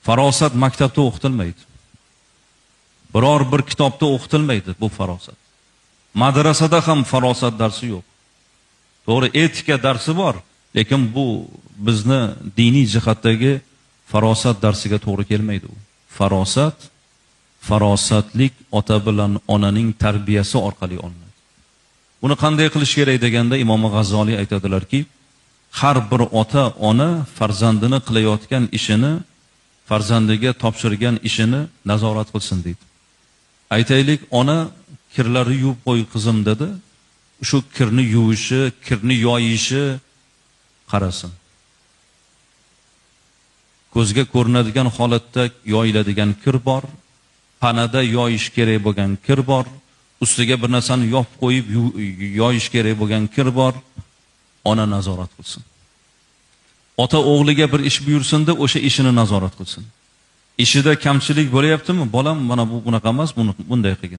Farosat maktabda o'qitilmaydi. Biror bir kitobda o'qitilmaydi bu farosat. Madrasada ham farosat darsi yo'q. To'g'ri, etika darsi bor, lekin bu bizni diniy jihatdagi farosat darsiga to'g'ri kelmaydi u. Farosatlik ota bilan onaning tarbiyasi orqali olinadi. Buni qanday qilish kerak deganda Imom G'azzoliy aytadilarki, har bir ota ona farzandini qilayotgan ishini, farzandiga topshirgan ishini nazorat qilsin deydi. Aytaylik, ona kirlari yuvib qo'y qizim dedi. Shu kirni yuvishi, kirni yoyishi qarasin. Ko'zga ko'rinadigan holatda yoyiladigan kir bor, panada yoyish kerak bo'lgan kir bor, ustiga bir narsani yopib qo'yib yoyish kerak bo'lgan kir bor. Ona nazorat qilsin. Ota o'g'liga bir ish buyursin-da, o'sha ishini nazorat qilsin. Ishida kamchilik bo'layaptimi? Bolam mana bu bunaqa emas, bunday qilgin.